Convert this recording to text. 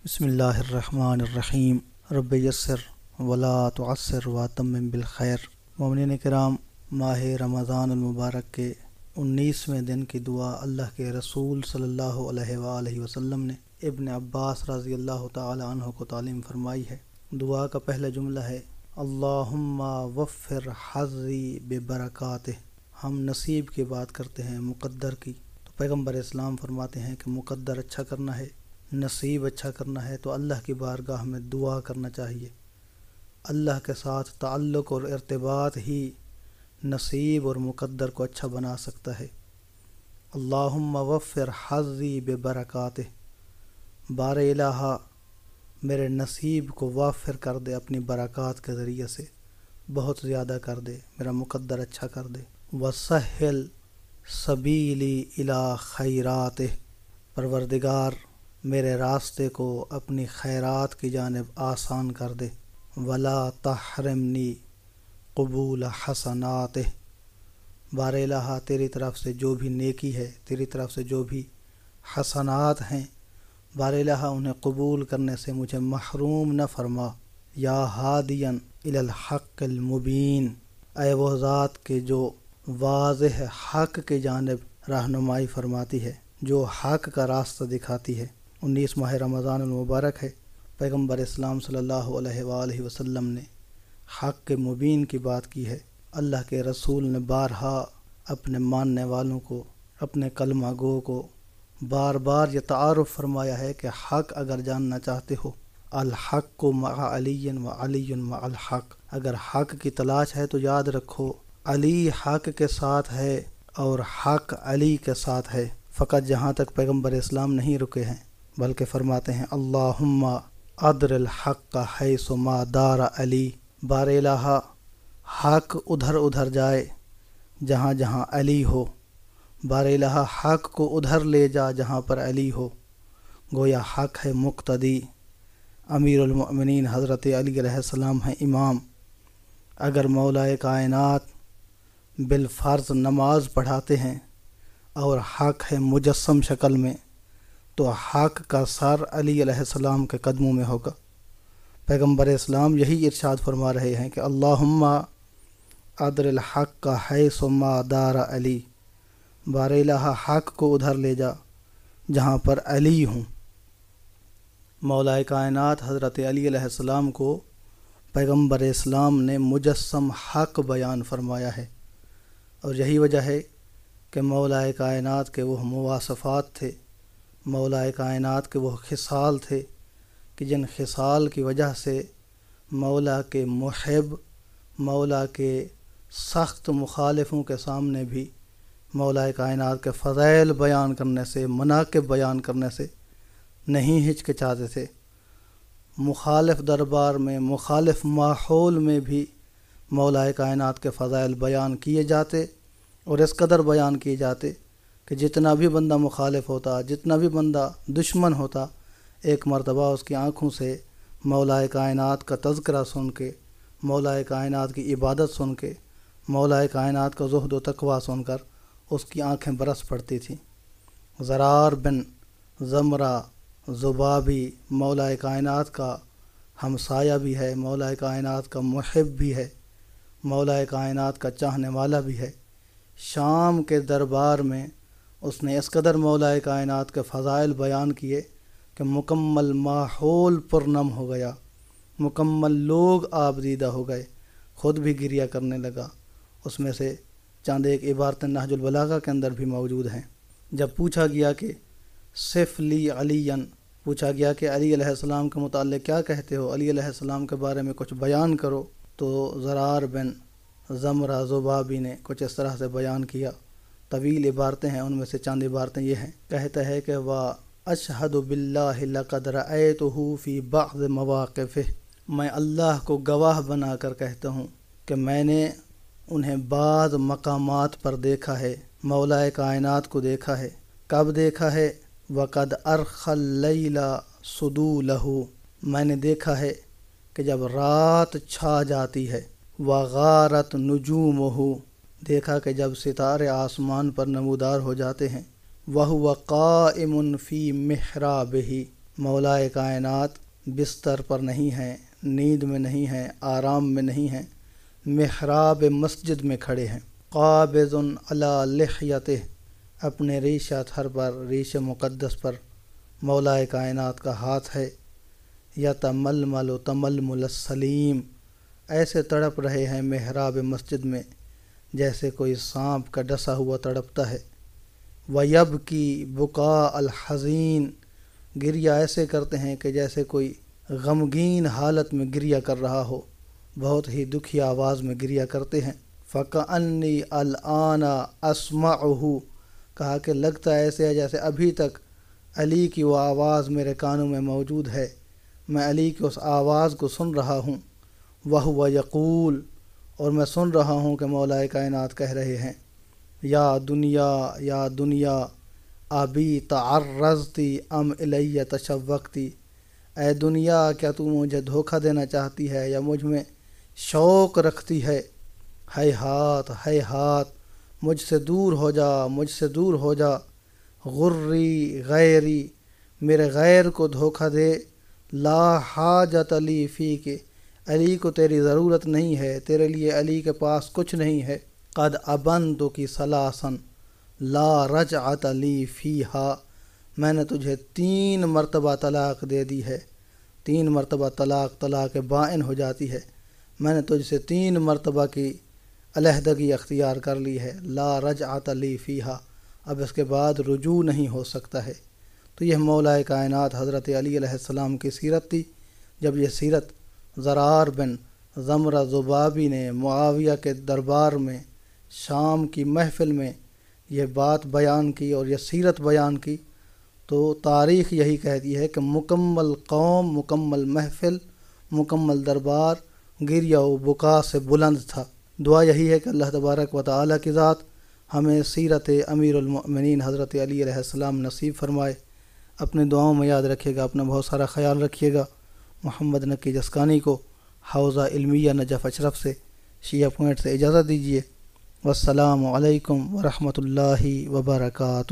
بسم اللہ الرحمن الرحیم۔ رب یسر ولا تعسر واتمم بالخیر۔ مومنین کرام، ماہ رمضان المبارک کے 19ویں دن کی دعا اللہ کے رسول صلی اللہ علیہ وآلہ وسلم نے ابن عباس رضی اللہ تعالی عنہ کو تعلیم فرمائی ہے۔ دعا کا پہلا جملہ ہے اللہم وفر حظی ببرکاتہ۔ ہم نصیب کی بات کرتے ہیں، مقدر کی، تو پیغمبر اسلام فرماتے ہیں کہ مقدر اچھا کرنا ہے، نصیب اچھا کرنا ہے تو اللہ کی بارگاہ میں دعا کرنا چاہیے۔ اللہ کے ساتھ تعلق اور ارتباط ہی نصیب اور مقدر کو اچھا بنا سکتا ہے۔ اللہم وفر حظی ببرکاتہ، بار الہ میرے نصیب کو وافر کر دے اپنی برکات کے ذریعے سے، بہت زیادہ کر دے، میرا مقدر اچھا کر دے۔ وسہل سبیلی الی خیراتہ، پروردگار میرے راستے کو اپنی خیرات کی جانب آسان کر دے۔ ولا تحرمنی قبول حسناتہ، بار الہ تیری طرف سے جو بھی نیکی ہے، تیری طرف سے جو بھی حسنات ہیں، بار الہ انہیں قبول کرنے سے مجھے محروم نہ فرما۔ یا ہادین الی الحق المبین، اے وہ ذات کے جو واضح حق کی جانب رہنمائی فرماتی ہے، جو حق کا راستہ دکھاتی ہے۔ 19 ماہ رمضان المبارک ہے۔ پیغمبر اسلام صلی اللہ علیہ وآلہ وسلم نے حق کے مبین کی بات کی ہے۔ اللہ کے رسول نے بارہا اپنے ماننے والوں کو، اپنے کلمہ گو کو بار بار یہ تعارف فرمایا ہے کہ حق اگر جاننا چاہتے ہو، الحق مع علی و علی مع الحق، اگر حق کی تلاش ہے تو یاد رکھو علی حق کے ساتھ ہے اور حق علی کے ساتھ ہے۔ فقط جہاں تک پیغمبر اسلام نہیں رکے ہیں، بلکہ فرماتے ہیں اللہم ادر الحق حیث ما دار علی، بار الہ حق ادھر ادھر جائے جہاں جہاں علی ہو، بار الہ حق کو ادھر لے جا جہاں پر علی ہو۔ گویا حق ہے مقتدی، امیر المؤمنین حضرت علی علیہ السلام ہیں امام۔ اگر مولا کائنات بالفرض نماز پڑھاتے ہیں اور حق ہے مجسم شکل میں، تو حق کا سر علی علیہ السلام کے قدموں میں ہوگا۔ پیغمبر اسلام یہی ارشاد فرما رہے ہیں کہ اللہم ادر الحق حیث ما دار علی، بار الہ حق کو ادھر لے جا جہاں پر علی ہوں۔ مولا کائنات حضرت علی علیہ السلام کو پیغمبر اسلام نے مجسم حق بیان فرمایا ہے، اور یہی وجہ ہے کہ مولا کائنات کے وہ مواصفات تھے، مولا کائنات کے وہ خصال تھے کہ جن خصال کی وجہ سے مولا کے محب، مولا کے سخت مخالفوں کے سامنے بھی مولا کائنات کے فضائل بیان کرنے سے، مناقب بیان کرنے سے نہیں ہچکچاتے تھے۔ مخالف دربار میں، مخالف ماحول میں بھی مولا کائنات کے فضائل بیان کیے جاتے، اور اس قدر بیان کیے جاتے کہ جتنا بھی بندہ مخالف ہوتا، جتنا بھی بندہ دشمن ہوتا، ایک مرتبہ اس کی آنکھوں سے مولا کائنات کا تذکرہ سن کے، مولا کائنات کی عبادت سن کے، مولا کائنات کا زہد و تقویٰ سن کر اس کی آنکھیں برس پڑتی تھیں۔ زرار بن زمرہ ذبابی مولا کائنات کا ہمسایہ بھی ہے، مولا کائنات کا محب بھی ہے، مولا کائنات کا چاہنے والا بھی ہے۔ شام کے دربار میں اس نے اس قدر مولا کائنات کے فضائل بیان کیے کہ مکمل ماحول پرنم ہو گیا، مکمل لوگ آبدیدہ ہو گئے، خود بھی گریہ کرنے لگا۔ اس میں سے چند ایک عبارتیں نہج البلاغہ کے اندر بھی موجود ہیں۔ جب پوچھا گیا کہ صف لی علین، پوچھا گیا کہ علی علیہ السلام کے متعلق کیا کہتے ہو، علی علیہ السلام کے بارے میں کچھ بیان کرو، تو زرار بن زمرہ ذبابی نے کچھ اس طرح سے بیان کیا۔ طویل عبارتیں ہیں، ان میں سے چند عبارتیں یہ ہیں۔ کہتا ہے کہ وَأَشْهَدُ بِاللَّهِ لَقَدْ رَأَيْتُهُ فِي بَعْضِ مَوَاقِفِهِ، میں اللہ کو گواہ بنا کر کہتا ہوں کہ میں نے انہیں بعض مقامات پر دیکھا ہے، مولا کائنات کو دیکھا ہے۔ کب دیکھا ہے؟ وَقَدْ أَرْخَى اللَّيْلَ سُدُولَهُ، میں نے دیکھا ہے کہ جب رات چھا جاتی ہے۔ وَغَارَتْ نُجُومُهُ، دیکھا کہ جب ستارے آسمان پر نمودار ہو جاتے ہیں۔ وَهُوَ قَائِمٌ فِي مِحْرَابِهِ، مولا کائنات بستر پر نہیں ہیں، نیند میں نہیں ہیں، آرام میں نہیں ہیں، محراب مسجد میں کھڑے ہیں۔ قابض علی لحیتہ، اپنے ریشہ تھر پر، ریش مقدس پر مولا کائنات کا ہاتھ ہے۔ یتململ تململ السلیم، ایسے تڑپ رہے ہیں محراب مسجد میں جیسے کوئی سانپ کا ڈسا ہوا تڑپتا ہے۔ ویبکی بکاء الحزین، گریہ ایسے کرتے ہیں کہ جیسے کوئی غمگین حالت میں گریہ کر رہا ہو، بہت ہی دکھی آواز میں گریہ کرتے ہیں۔ فَكَأَنِّي الْآنَ أَسْمَعُهُ، کہا کہ لگتا ایسے ہے جیسے ابھی تک علی کی وہ آواز میرے کانوں میں موجود ہے، میں علی کی اس آواز کو سن رہا ہوں۔ وَهُوَ يَقُولُ، اور میں سن رہا ہوں کہ مولا کائنات کہہ رہے ہیں، یا دنیا یا دنیا ابی تعرضتی ام الی تشوقتی، اے دنیا کیا تو مجھے دھوکہ دینا چاہتی ہے یا مجھ میں شوق رکھتی ہے؟ ہے ہاتھ مجھ سے دور ہو جا، مجھ سے دور ہو جا۔ غری غیری، میرے غیر کو دھوکہ دے۔ لا حاجت علی فی کے، علی کو تیری ضرورت نہیں ہے، تیرے لیے علی کے پاس کچھ نہیں ہے۔ قد ابنت کی ثلاثاً لا رجعت لی فیہا، میں نے تجھے 3 مرتبہ طلاق دے دی ہے، 3 مرتبہ طلاق بائن ہو جاتی ہے، میں نے تجھ سے 3 مرتبہ کی علیحدگی اختیار کر لی ہے۔ لا رجعت لی فیہا، اب اس کے بعد رجوع نہیں ہو سکتا ہے۔ تو یہ مولا کائنات حضرت علی علیہ السلام کی سیرت تھی۔ جب یہ سیرت زرار بن زمرہ ذبابی نے معاویہ کے دربار میں شام کی محفل میں یہ بات بیان کی اور یہ سیرت بیان کی، تو تاریخ یہی کہتی ہے کہ مکمل قوم، مکمل محفل، مکمل دربار گریہ و بکا سے بلند تھا۔ دعا یہی ہے کہ اللہ تبارک و تعالیٰ کی ذات ہمیں سیرت امیر المؤمنین حضرت علی علیہ السلام نصیب فرمائے۔ اپنے دعاؤں میں یاد رکھیے گا، اپنا بہت سارا خیال رکھیے گا۔ محمد نقی جسکانی کو حوزہ علمیہ نجف اشرف سے شیعہ پوائنٹ سے اجازت دیجیے۔ والسلام علیکم ورحمۃ اللہ وبرکاتہ۔